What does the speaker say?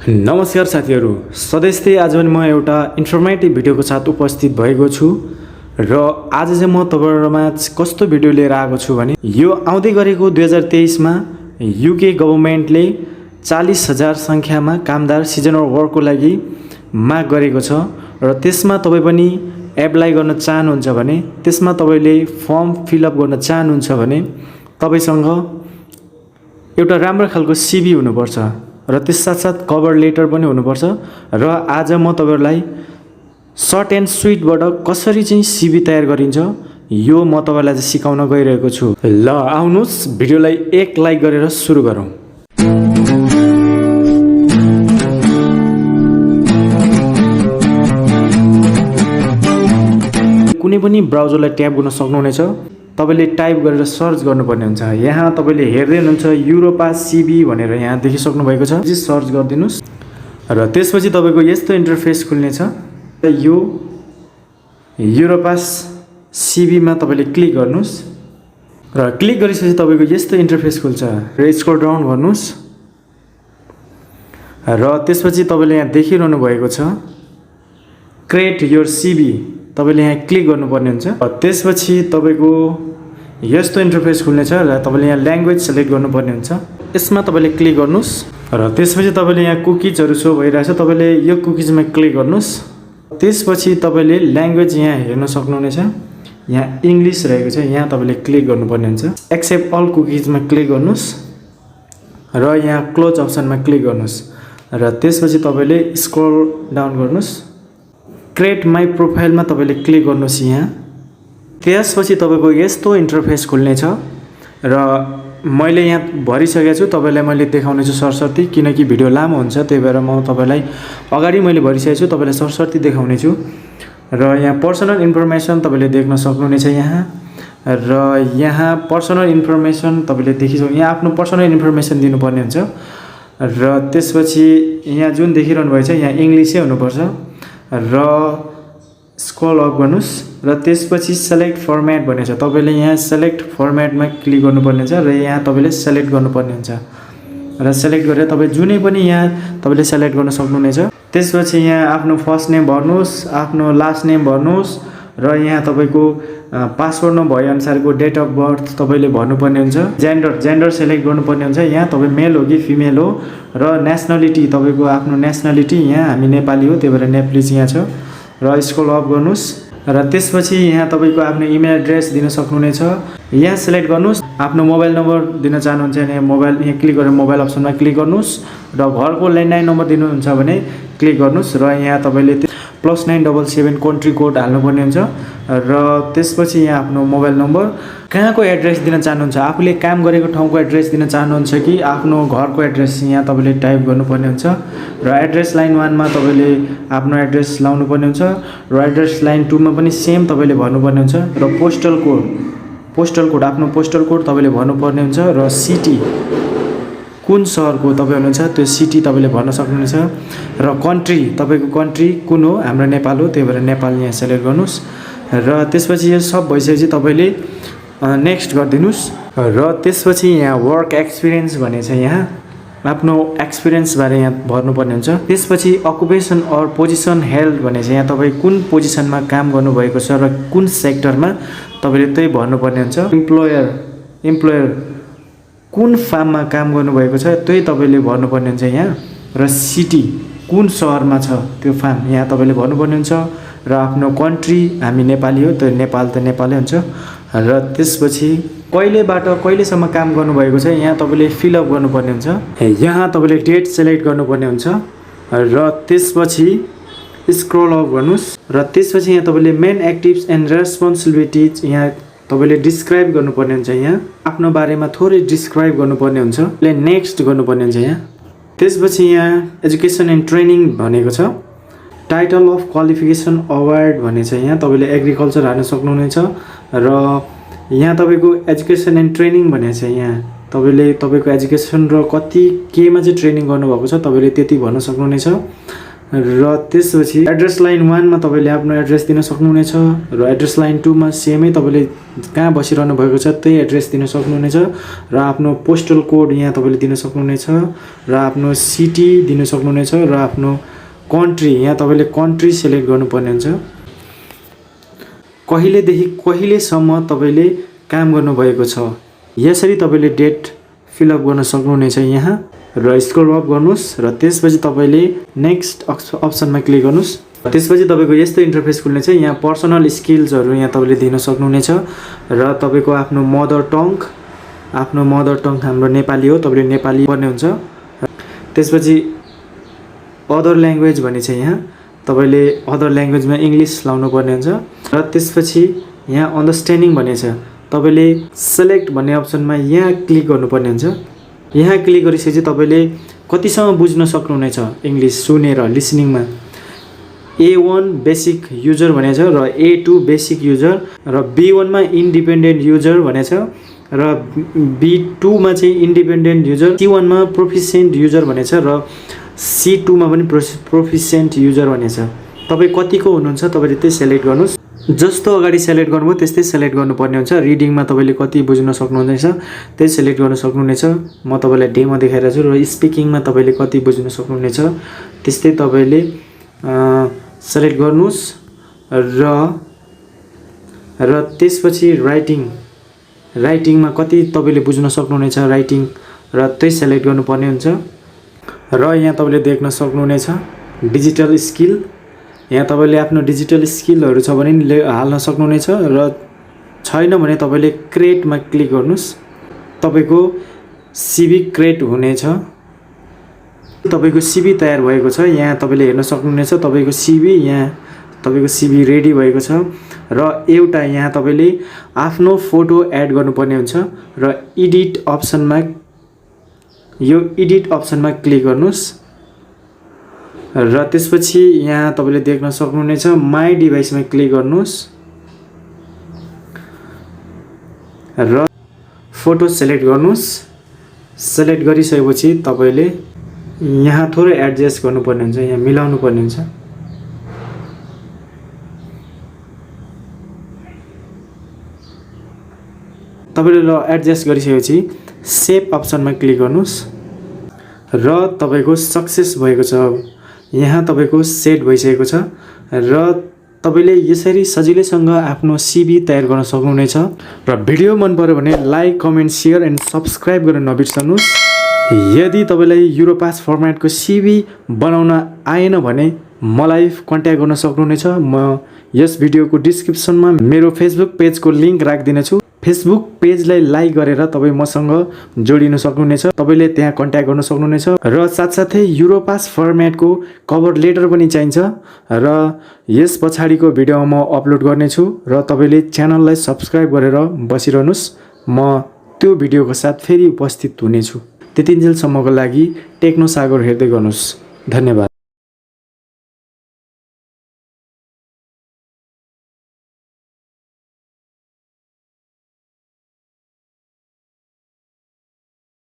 नमस्कार साथीहरू, सधैँ आज पनि म एउटा इन्फर्मेटिभ भिडियोको साथ उपस्थित भएको छु र आज चाहिँ म तपाईहरुमा कस्तो भिडियो लिएर आएको छु भने यो आउँदै गरेको 2023 मा युके गभर्नमेन्टले 40,000 संख्यामा कामदार सिजनल वर्कको लागि माग गरेको छ र त्यसमा तपाई पनि एप्लाई गर्न चाहनुहुन्छ भने त्यसमा तपाईले फर्म फिल अप गर्न चाहनुहुन्छ भने तपाईसँग एउटा राम्रो खालको सीभी हुनुपर्छ र त्यस साथसाथ कभर लेटर पनि हुनुपर्छ र आज म तपाईहरुलाई सर्ट एन्ड स्वीट बाट कसरी चाहिँ सीभी तयार गरिन्छ यो म तपाईहरुलाई सिकाउन गइरहेको छु। ल आउनुस् भिडियोलाई एक लाइक गरेर सुरु गरौँ। कुनै पनि ब्राउजरलाई ट्याब गर्न सक्नुहुनेछ। तपाईले टाइप गरेर सर्च गर्नुपर्ने हुन्छ। यहाँ तपाईले हेर्दै हुनुहुन्छ युरोपास सीवी भनेर यहाँ देखिसक्नु भएको छ। जी सर्च गर्दिनुस् र त्यसपछि तपाईको यस्तो इन्टरफेस खुल्नेछ। यो युरोपास सीवी मा तपाईले क्लिक गर्नुस् र क्लिक गरिसकेपछि तपाईको यस्तो इन्टरफेस खुल्छ र स्क्रल डाउन गर्नुस् र त्यसपछि तपाईले यहाँ देखिरहनु भएको छ क्रिएट योर सीवी। तपाईले यहाँ क्लिक गर्नुपर्ने हुन्छ। त्यसपछि तपाईको यस्तो इन्टरफेस खुल्नेछ र तपाईले यहाँ ल्याङ्ग्वेज सिलेक्ट गर्नुपर्ने हुन्छ। यसमा तपाईले क्लिक गर्नुस् र त्यसपछि तपाईले यहाँ कुकीजहरु शो भइरहेछ। तपाईले यो कुकीजमा क्लिक गर्नुस्। त्यसपछि तपाईले ल्याङ्ग्वेज यहाँ हेर्न सक्नुहुनेछ। यहाँ इंग्लिश रहेको छ। यहाँ तपाईले क्लिक गर्नुपर्ने हुन्छ। एक्सेप्ट अल कुकीजमा क्लिक गर्नुस् र यहाँ क्लोज अप्सनमा क्लिक गर्नुस् र त्यसपछि तपाईले स्क्रल डाउन गर्नुस्। क्रिएट माई प्रोफाइलमा तपाईले क्लिक गर्नुस्। यहाँ त्यसपछि तपाईको यस्तो इन्टरफेस खुल्ने छ र मैले यहाँ भरिसकेको छु। तपाईलाई मैले देखाउने छु सरसर्ती, किनकि भिडियो लामो हुन्छ त्यही भएर म तपाईलाई अगाडि मैले भरिसकेको छु। तपाईलाई सरसर्ती देखाउने छु र यहाँ पर्सनल इन्फर्मेसन तपाईले देख्न सक्नुहुनेछ। यहाँ र यहाँ पर्सनल इन्फर्मेसन तपाईले देखिसक्नु। यहाँ आफ्नो पर्सनल इन्फर्मेसन दिनुपर्ने हुन्छ र त्यसपछि यहाँ जुन देखिरहनु भएको छ यहाँ इंग्लिशै हुनुपर्छ र स्क्रल अप गर्नुस् र त्यसपछि सेलेक्ट फर्मेट भनेको छ। तपाईले यहाँ सेलेक्ट फर्मेटमा क्लिक गर्नुपर्ने हुन्छ र यहाँ तपाईले सेलेक्ट गर्नुपर्ने हुन्छ र सेलेक्ट गरेर तपाई जुनै पनि यहाँ तपाईले सेलेक्ट गर्न सक्नुहुनेछ। त्यसपछि यहाँ आफ्नो फर्स्ट नेम भर्नुस्, आफ्नो लास्ट नेम भर्नुस् र यहाँ तपाईको पासवर्डमा भए अनुसारको डेट अफ बर्थ तपाईले भन्नुपर्ने हुन्छ। जेन्डर सेलेक्ट गर्नुपर्ने हुन्छ। यहाँ तपाई मेल हो कि फिमेल हो र नेशनलिटी तपाईको आफ्नो नेशनलिटी यहाँ हामी नेपाली हो त्यही भएर नेपाली यहाँ छ र स्क्रल अप गर्नुस् र त्यसपछि यहाँ तपाईको आफ्नो इमेल एड्रेस दिन सक्नुहुनेछ। यहाँ सिलेक्ट गर्नुस्। आफ्नो मोबाइल नम्बर दिन चाहनुहुन्छ भने मोबाइल यहाँ क्लिक गरेर मोबाइल अप्सनमा क्लिक गर्नुस् र घरको ल्यान्डलाइन नम्बर दिनुहुन्छ भने क्लिक गर्नुस् र यहाँ तपाईले +977 कन्ट्री कोड हाल्नुपर्ने हुन्छ र त्यसपछि यहाँ आफ्नो मोबाइल नम्बर कहाँको एड्रेस दिन चाहनुहुन्छ, आफूले काम गरेको ठाउँको एड्रेस दिन चाहनुहुन्छ कि आफ्नो घरको एड्रेस यहाँ तपाईले टाइप गर्नुपर्ने हुन्छ र एड्रेस लाइन 1 मा तपाईले आफ्नो एड्रेस लाउनुपर्ने हुन्छ र एड्रेस लाइन 2 मा पनि सेम तपाईले भन्नुपर्ने हुन्छ र पोस्टल कोड आफ्नो पोस्टल कोड तपाईले भन्नुपर्ने हुन्छ र सिटी कुन शहरको तपाई हुनुहुन्छ त्यो सिटी तपाईले भन्न सक्नुहुन्छ र कन्ट्री तपाईको कन्ट्री कुन हो, हाम्रो नेपाल हो त्यही भएर नेपाल यहाँ सेलेक्ट गर्नुस् र त्यसपछि यो सब भइसकेपछि तपाईले नेक्स्ट गर्दिनुस् र त्यसपछि यहाँ वर्क एक्सपिरियन्स भनेछ। यहाँ आफ्नो एक्सपिरियन्स बारे यहाँ भर्नुपर्ने हुन्छ। त्यसपछि अकुपेसन अर पोजिसन हेल्ड भनेछ। यहाँ तपाई कुन पोजिसनमा काम गर्नु भएको छ र कुन सेक्टरमा तपाईले त्यही भन्नुपर्ने हुन्छ। एम्प्लोयर कुन फार्ममा काम गर्नु भएको छ त्यही तपाईले भन्नुपर्ने हुन्छ यहाँ र सिटी कुन शहरमा छ त्यो फार्म यहाँ तपाईले भन्नुपर्ने हुन्छ र आफ्नो कन्ट्री हामी नेपाली हो त नेपालै हुन्छ र त्यसपछि कहिलेबाट कहिलेसम्म काम गर्नु भएको छ यहाँ तपाईले फिल अप गर्नुपर्ने हुन्छ। यहाँ तपाईले डेट सिलेक्ट गर्नुपर्ने हुन्छ र त्यसपछि स्क्रल अप गर्नुस् र त्यसपछि यहाँ तपाईले मेन एक्टिभ्स एन्ड रेस्पोन्सिबिलिटिज यहाँ तपाईले डिस्क्राइब गर्नुपर्ने हुन्छ। यहाँ आफ्नो बारेमा थोरै डिस्क्राइब गर्नुपर्ने हुन्छ। नेक्स्ट गर्नुपर्ने हुन्छ। यहाँ त्यसपछि यहाँ एजुकेसन एन्ड ट्रेनिङ भनेको छ। टाइटल अफ क्वालिफिकेसन अवार्ड भनेछ। यहाँ तपाईले एग्रिकल्चर हाल्न सक्नुहुनेछ र यहाँ तपाईको एजुकेसन एन्ड ट्रेनिङ भनेको छ। यहाँ तपाईले तपाईको एजुकेसन र कति केमा चाहिँ ट्रेनिङ गर्नुभएको छ तपाईले त्यति भन्न सक्नुहुनेछ र त्यसपछि एड्रेस लाइन 1 मा तपाईले आफ्नो एड्रेस दिन सक्नुहुनेछ र एड्रेस लाइन 2 मा सेमै तपाईले कहाँ बसिरहनु भएको छ त्यही एड्रेस दिन सक्नुहुनेछ र आफ्नो पोस्टल कोड यहाँ तपाईले दिन सक्नुहुनेछ र आफ्नो सिटी दिन सक्नुहुनेछ र आफ्नो कन्ट्री यहाँ तपाईले कन्ट्री सिलेक्ट गर्नुपर्ने हुन्छ। कहिलेदेखि कहिलेसम्म तपाईले काम गर्नुभएको छ यसरी तपाईले डेट फिलअप गर्न सक्नुहुनेछ यहाँ र स्क्रल अप गर्नुस् र त्यसपछि तपाईले नेक्स्ट अप्सनमा क्लिक गर्नुस्। त्यसपछि तपाईको यस्तो इन्टरफेस खुल्नेछ। यहाँ पर्सनल स्किल्सहरु यहाँ तपाईले दिन सक्नुहुनेछ र तपाईको आफ्नो मदर टङ हाम्रो नेपाली हो तपाईले नेपाली पर्ने हुन्छ। त्यसपछि अदर ल्याङ्ग्वेज भन्ने छ यहाँ तपाईले अदर ल्याङ्ग्वेजमा इंग्लिश लाउनु पर्ने हुन्छ र त्यसपछि यहाँ अन्डरस्ट्यान्डिङ भन्ने छ तपाईले सिलेक्ट भन्ने अप्सनमा यहाँ क्लिक गर्नुपर्ने हुन्छ। यहाँ क्लिक गरिसकेपछि तपाईले कतिसम्म बुझ्न सक्नुहुनेछ इंग्लिश सुनेर लिसनिङमा A1 बेसिक युजर भनेछ र A2 बेसिक युजर र B1 मा इन्डिपेन्डेन्ट युजर भनेछ र B2 मा चाहिँ इन्डिपेन्डेन्ट युजर C1 मा प्रोफिसिएन्ट युजर भनेछ र C2 मा पनि प्रोफिसिएन्ट युजर भनेछ। तपाई कतिको हुनुहुन्छ तपाईले त्यही सिलेक्ट गर्नुस्। जस्तो अगाडि सिलेक्ट गर्नुभयो त्यस्तै सिलेक्ट गर्नुपर्ने हुन्छ। रिडिङमा तपाईले कति बुझ्न सक्नुहुनेछ त्यही सिलेक्ट गर्न सक्नुहुनेछ। म तपाईलाई डेमो देखाइरहेको छु र स्पिकिङमा तपाईले कति बुझ्न सक्नुहुनेछ त्यस्तै तपाईले सिलेक्ट गर्नुस् र त्यसपछि राइटिङमा कति तपाईले बुझ्न सक्नुहुनेछ राइटिङ र त्यही सिलेक्ट गर्नुपर्ने हुन्छ। र यहाँ तपाईले देख्न सक्नुहुनेछ डिजिटल स्किल। यहाँ तपाईले आफ्नो डिजिटल स्किलहरु छ भने हाल्न सक्नुहुनेछ र छैन भने तपाईले क्रिएटमा क्लिक गर्नुस्। तपाईको सीवी क्रिएट हुनेछ। तपाईको सीवी तयार भएको छ यहाँ तपाईले हेर्न सक्नुहुनेछ। तपाईको सीवी रेडी भएको छ र एउटा यहाँ तपाईले आफ्नो फोटो एड गर्नुपर्ने हुन्छ र एडिट अप्सनमा क्लिक गर्नुस् र त्यसपछि यहाँ तपाईले देख्न सक्नुहुनेछ माई डिभाइसमा क्लिक गर्नुस् र फोटो सिलेक्ट गर्नुस्। सिलेक्ट गरिसकेपछि तपाईले यहाँ थोरै एडजस्ट गर्नुपर्ने हुन्छ यहाँ मिलाउनु पर्ने हुन्छ। तपाईले ल एडजस्ट गरिसकेपछि सेभ अप्सनमा क्लिक गर्नुस् र तपाईको सक्सेस भएको छ। यहाँ तपाईको सेट भइसकेको छ र तपाईले यसरी सजिलैसँग आफ्नो सीवी तयार गर्न सक्नुहुनेछ। र भिडियो मन पर्यो भने like comment share and subscribe गर्न नबिर्सनुस्। यदि तपाईलाई युरोपास फर्मेटको सीवी बनाउन आएन भने मलाई कन्ट्याक्ट गर्न सक्नुहुनेछ। म यस भिडियोको डिस्क्रिप्सनमा मेरो फेसबुक पेजको लिंक राख्दिनेछु। फेसबुक पेजलाई लाइक गरेर तपाई मसँग जोडिन सक्नुहुनेछ। तपाईले त्यहाँ कन्ट्याक्ट गर्न सक्नुहुनेछ र साथसाथै युरोपास फर्मेटको कभर लेटर पनि चाहिन्छ र यस पछाडीको भिडियोमा म अपलोड गर्नेछु र तपाईले च्यानललाई सब्स्क्राइब गरेर बसिरहनुस्। म त्यो भिडियोको साथ फेरि उपस्थित हुनेछु। त्यतिन्जेलसम्मको लागि टेक्नो सागर हेर्दै गर्नुस्। धन्यवाद।